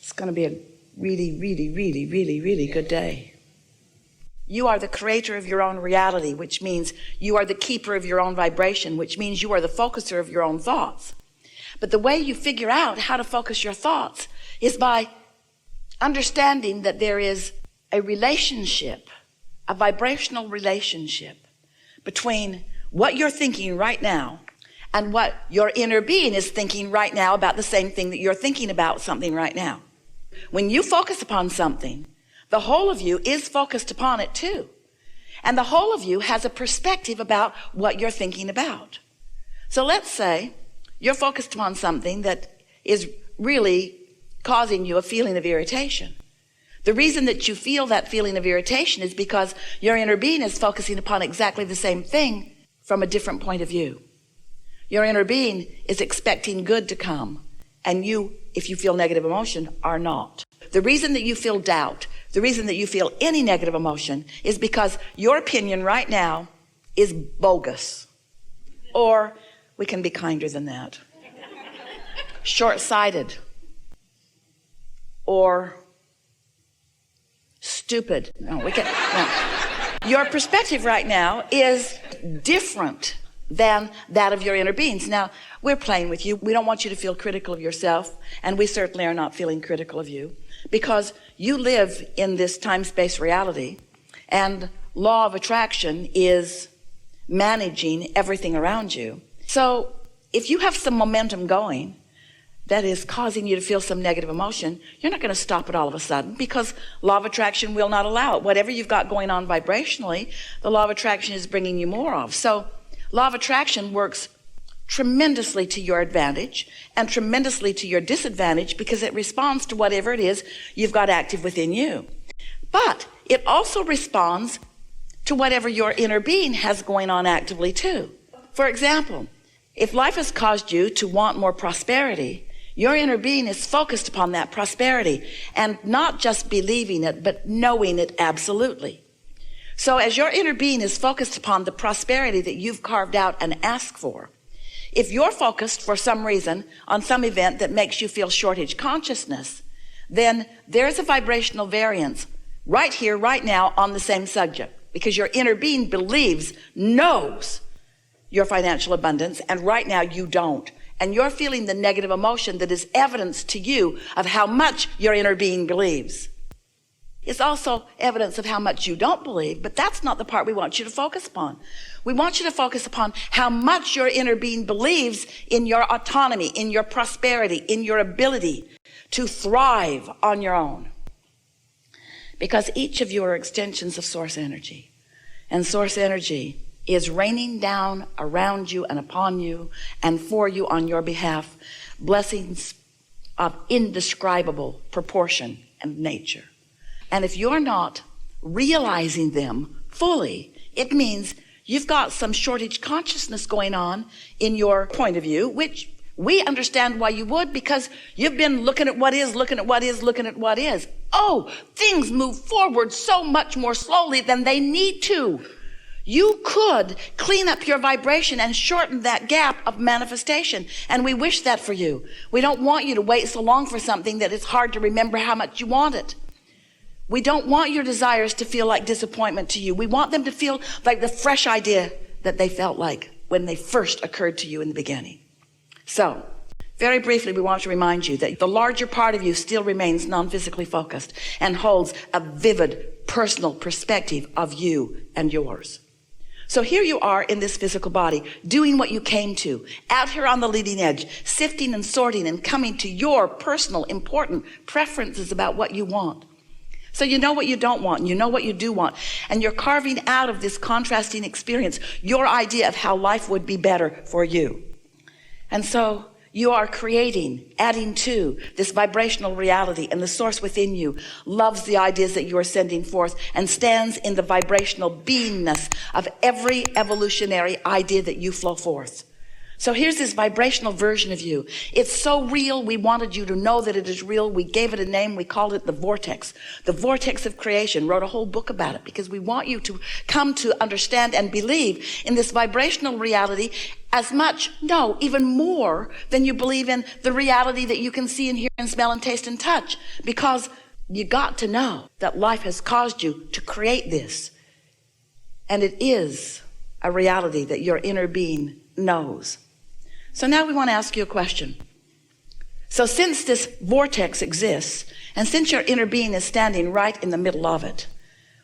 It's going to be a really, really, really, really, really good day. You are the creator of your own reality, which means you are the keeper of your own vibration, which means you are the focuser of your own thoughts. But the way you figure out how to focus your thoughts is by understanding that there is a relationship, a vibrational relationship between what you're thinking right now and what your inner being is thinking right now about the same thing that you're thinking about something right now. When you focus upon something, the whole of you is focused upon it too. And the whole of you has a perspective about what you're thinking about. So let's say you're focused upon something that is really causing you a feeling of irritation. The reason that you feel that feeling of irritation is because your inner being is focusing upon exactly the same thing from a different point of view. Your inner being is expecting good to come, and you, if you feel negative emotion, are not. The reason that you feel doubt, the reason that you feel any negative emotion is because your opinion right now is bogus. Or we can be kinder than that. Short-sighted. Or stupid. No. Your perspective right now is different than that of your inner beings. Now, we're playing with you. We don't want you to feel critical of yourself, and we certainly are not feeling critical of you, because you live in this time-space reality, and law of attraction is managing everything around you. So if you have some momentum going that is causing you to feel some negative emotion, you're not going to stop it all of a sudden, because law of attraction will not allow it. Whatever you've got going on vibrationally, the law of attraction is bringing you more of. So law of attraction works tremendously to your advantage and tremendously to your disadvantage, because it responds to whatever it is you've got active within you. But it also responds to whatever your inner being has going on actively too. For example, if life has caused you to want more prosperity, your inner being is focused upon that prosperity, and not just believing it, but knowing it absolutely. So as your inner being is focused upon the prosperity that you've carved out and asked for, if you're focused for some reason on some event that makes you feel shortage consciousness, then there's a vibrational variance right here, right now on the same subject, because your inner being knows your financial abundance, and right now you don't. And you're feeling the negative emotion that is evidence to you of how much your inner being believes. It's also evidence of how much you don't believe, but that's not the part we want you to focus upon. We want you to focus upon how much your inner being believes in your autonomy, in your prosperity, in your ability to thrive on your own. Because each of you are extensions of source energy, and source energy is raining down around you and upon you and for you on your behalf, blessings of indescribable proportion and nature. And if you're not realizing them fully, it means you've got some shortage consciousness going on in your point of view, which we understand why you would, because you've been looking at what is, looking at what is, looking at what is. Oh, things move forward so much more slowly than they need to. You could clean up your vibration and shorten that gap of manifestation. And we wish that for you. We don't want you to wait so long for something that it's hard to remember how much you want it. We don't want your desires to feel like disappointment to you. We want them to feel like the fresh idea that they felt like when they first occurred to you in the beginning. So, very briefly, we want to remind you that the larger part of you still remains non-physically focused and holds a vivid personal perspective of you and yours. So here you are in this physical body, doing what you came to, out here on the leading edge, sifting and sorting and coming to your personal important preferences about what you want. So you know what you don't want, and you know what you do want, and you're carving out of this contrasting experience your idea of how life would be better for you. And so you are creating, adding to this vibrational reality, and the source within you loves the ideas that you are sending forth and stands in the vibrational beingness of every evolutionary idea that you flow forth. So here's this vibrational version of you. It's so real, we wanted you to know that it is real. We gave it a name. We called it the Vortex. The Vortex of Creation. Wrote a whole book about it because we want you to come to understand and believe in this vibrational reality as much, no, even more than you believe in the reality that you can see and hear and smell and taste and touch. Because you got to know that life has caused you to create this. And it is a reality that your inner being knows. So now we want to ask you a question. So since this vortex exists, and since your inner being is standing right in the middle of it,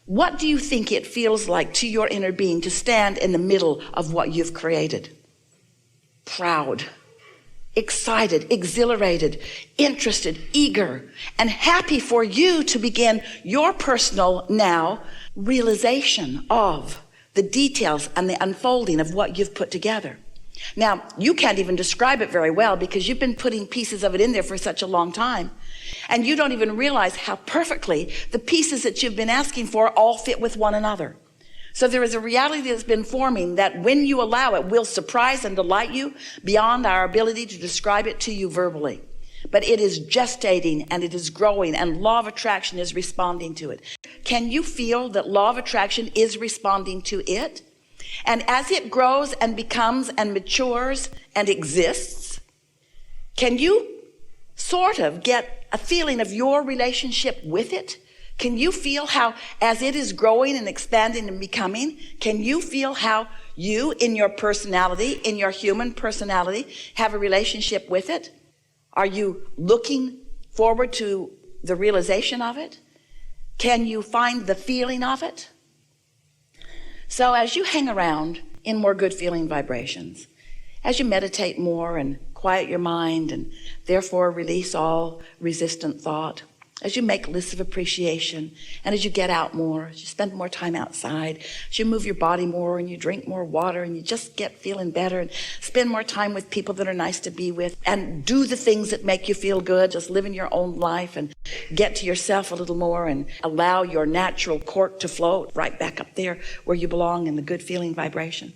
what do you think it feels like to your inner being to stand in the middle of what you've created? Proud, excited, exhilarated, interested, eager, and happy for you to begin your personal now realization of the details and the unfolding of what you've put together. Now, you can't even describe it very well because you've been putting pieces of it in there for such a long time. And you don't even realize how perfectly the pieces that you've been asking for all fit with one another. So there is a reality that's been forming that when you allow it will surprise and delight you beyond our ability to describe it to you verbally. But it is gestating and it is growing and law of attraction is responding to it. Can you feel that law of attraction is responding to it? And as it grows and becomes and matures and exists, can you sort of get a feeling of your relationship with it? Can you feel how, as it is growing and expanding and becoming, can you feel how you, in your personality, in your human personality, have a relationship with it? Are you looking forward to the realization of it? Can you find the feeling of it? So as you hang around in more good feeling vibrations, as you meditate more and quiet your mind and therefore release all resistant thought, as you make lists of appreciation, and as you get out more, as you spend more time outside, as you move your body more and you drink more water and you just get feeling better and spend more time with people that are nice to be with and do the things that make you feel good, just live in your own life and get to yourself a little more and allow your natural cork to float right back up there where you belong in the good feeling vibration.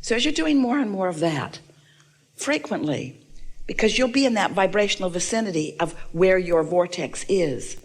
So as you're doing more and more of that, frequently, because you'll be in that vibrational vicinity of where your vortex is,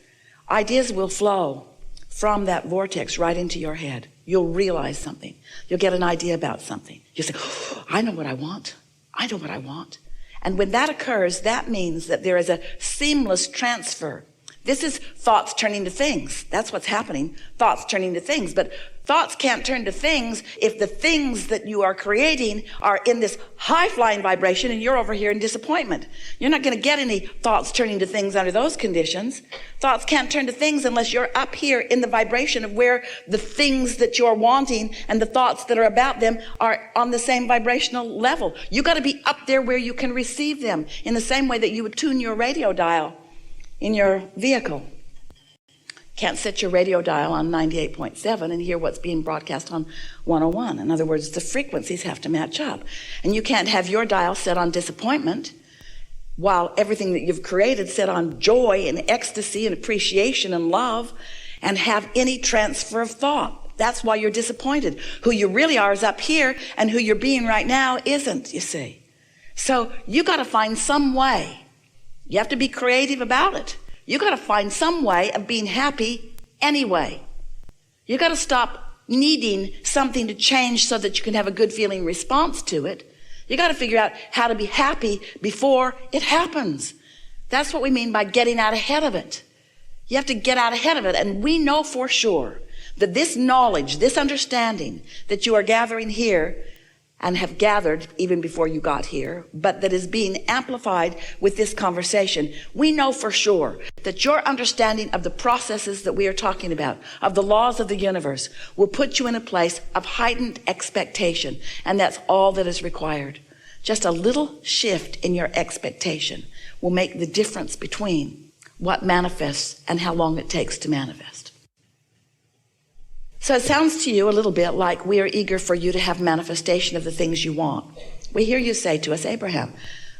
ideas will flow from that vortex right into your head. You'll realize something. You'll get an idea about something. You'll say, oh, I know what I want. I know what I want. And when that occurs, that means that there is a seamless transfer. This is thoughts turning to things. That's what's happening. Thoughts turning to things. But thoughts can't turn to things if the things that you are creating are in this high-flying vibration and you're over here in disappointment. You're not going to get any thoughts turning to things under those conditions. Thoughts can't turn to things unless you're up here in the vibration of where the things that you're wanting and the thoughts that are about them are on the same vibrational level. You got to be up there where you can receive them in the same way that you would tune your radio dial in your vehicle. Can't set your radio dial on 98.7 and hear what's being broadcast on 101. In other words, the frequencies have to match up. And you can't have your dial set on disappointment while everything that you've created set on joy and ecstasy and appreciation and love and have any transfer of thought. That's why you're disappointed. Who you really are is up here and who you're being right now isn't, you see. So you got to find some way. You have to be creative about it. You got to find some way of being happy anyway. You got to stop needing something to change so that you can have a good feeling response to it. You got to figure out how to be happy before it happens. That's what we mean by getting out ahead of it. You have to get out ahead of it. And we know for sure that this knowledge, this understanding that you are gathering here and have gathered even before you got here, but that is being amplified with this conversation, we know for sure that your understanding of the processes that we are talking about, of the laws of the universe, will put you in a place of heightened expectation, and that's all that is required. Just a little shift in your expectation will make the difference between what manifests and how long it takes to manifest. So it sounds to you a little bit like we are eager for you to have manifestation of the things you want. We hear you say to us, Abraham,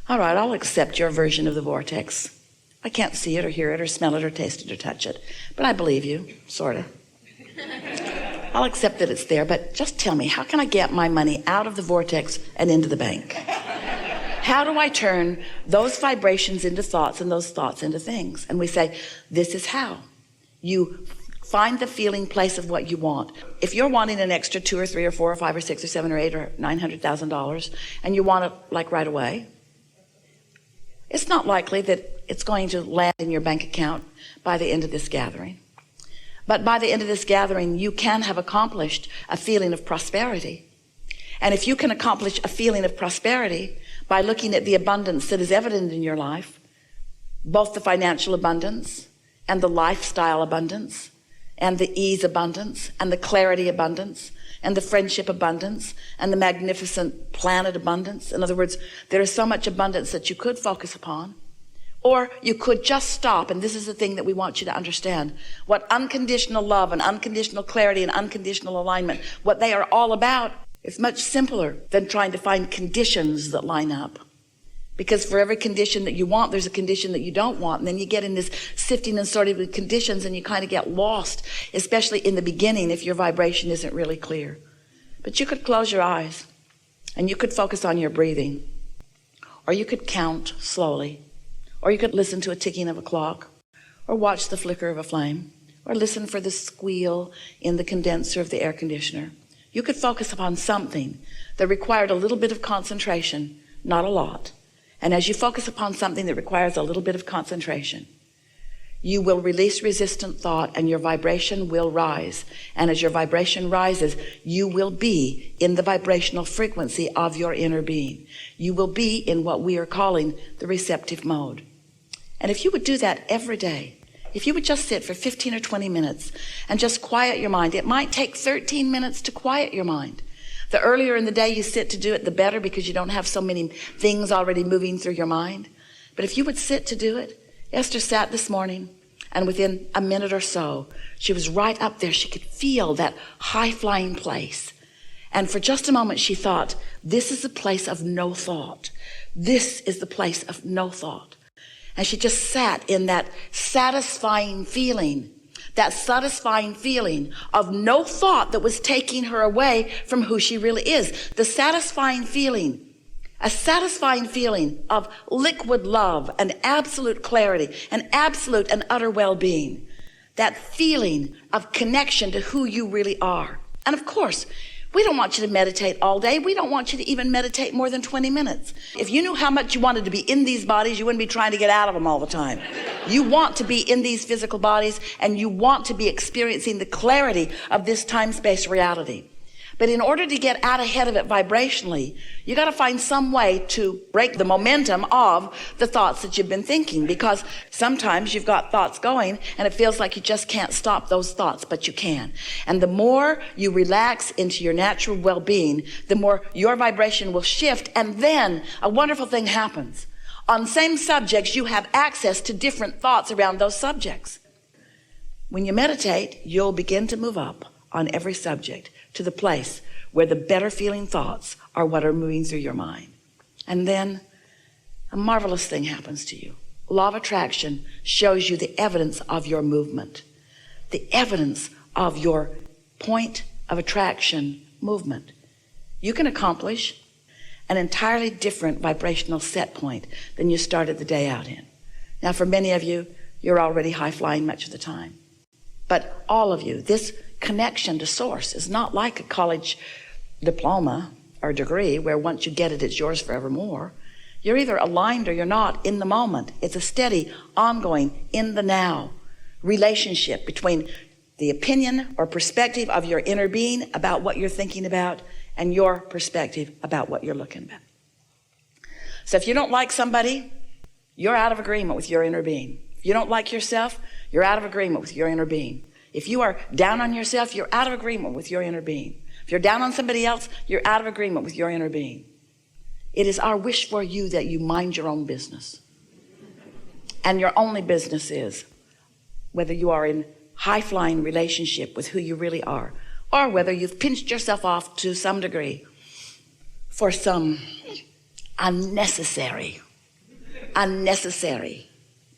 all right, I'll accept your version of the vortex. I can't see it or hear it or smell it or taste it or touch it, but I believe you, sort of. I'll accept that it's there, but just tell me, how can I get my money out of the vortex and into the bank? How do I turn those vibrations into thoughts and those thoughts into things? And we say, this is how. You find the feeling place of what you want. If you're wanting an extra $2 or $3 or $4 or $5 or $6 or $7 or $8 or $900,000 and you want it like right away, it's not likely that it's going to land in your bank account by the end of this gathering. But by the end of this gathering, you can have accomplished a feeling of prosperity. And if you can accomplish a feeling of prosperity by looking at the abundance that is evident in your life, both the financial abundance and the lifestyle abundance and the ease abundance and the clarity abundance and the friendship abundance and the magnificent planet abundance. In other words, there is so much abundance that you could focus upon. Or you could just stop, and this is the thing that we want you to understand, what unconditional love and unconditional clarity and unconditional alignment, what they are all about, is much simpler than trying to find conditions that line up. Because for every condition that you want, there's a condition that you don't want. And then you get in this sifting and sorting with conditions and you kind of get lost, especially in the beginning if your vibration isn't really clear. But you could close your eyes and you could focus on your breathing. Or you could count slowly. Or you could listen to a ticking of a clock. Or watch the flicker of a flame. Or listen for the squeal in the condenser of the air conditioner. You could focus upon something that required a little bit of concentration, not a lot. And as you focus upon something that requires a little bit of concentration, you will release resistant thought and your vibration will rise. And as your vibration rises, you will be in the vibrational frequency of your inner being. You will be in what we are calling the receptive mode. And if you would do that every day, if you would just sit for 15 or 20 minutes and just quiet your mind, it might take 13 minutes to quiet your mind. The earlier in the day you sit to do it, the better, because you don't have so many things already moving through your mind. But if you would sit to do it, Esther sat this morning, and within a minute or so, she was right up there. She could feel that high-flying place. And for just a moment, she thought, this is the place of no thought. This is the place of no thought. And she just sat in that satisfying feeling of no thought that was taking her away from who she really is. The satisfying feeling, a satisfying feeling of liquid love and absolute clarity and absolute and utter well-being. That feeling of connection to who you really are. And of course, we don't want you to meditate all day. We don't want you to even meditate more than 20 minutes. If you knew how much you wanted to be in these bodies, you wouldn't be trying to get out of them all the time. You want to be in these physical bodies, and you want to be experiencing the clarity of this time-space reality. But in order to get out ahead of it vibrationally, you got to find some way to break the momentum of the thoughts that you've been thinking, because sometimes you've got thoughts going and it feels like you just can't stop those thoughts, but you can. And the more you relax into your natural well-being, the more your vibration will shift, and then a wonderful thing happens. On same subjects, you have access to different thoughts around those subjects. When you meditate, you'll begin to move up on every subject to the place where the better feeling thoughts are what are moving through your mind. And then a marvelous thing happens to you. Law of attraction shows you the evidence of your movement, the evidence of your point of attraction movement. You can accomplish an entirely different vibrational set point than you started the day out in. Now, for many of you, you're already high flying much of the time. But all of you, this connection to source is not like a college diploma or degree where once you get it, it's yours forevermore. You're either aligned or you're not in the moment. It's a steady, ongoing, in the now relationship between the opinion or perspective of your inner being about what you're thinking about and your perspective about what you're looking at. So if you don't like somebody, you're out of agreement with your inner being. If you don't like yourself, you're out of agreement with your inner being. If you are down on yourself, you're out of agreement with your inner being. If you're down on somebody else, you're out of agreement with your inner being. It is our wish for you that you mind your own business. And your only business is whether you are in high-flying relationship with who you really are, or whether you've pinched yourself off to some degree for some unnecessary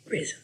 reason.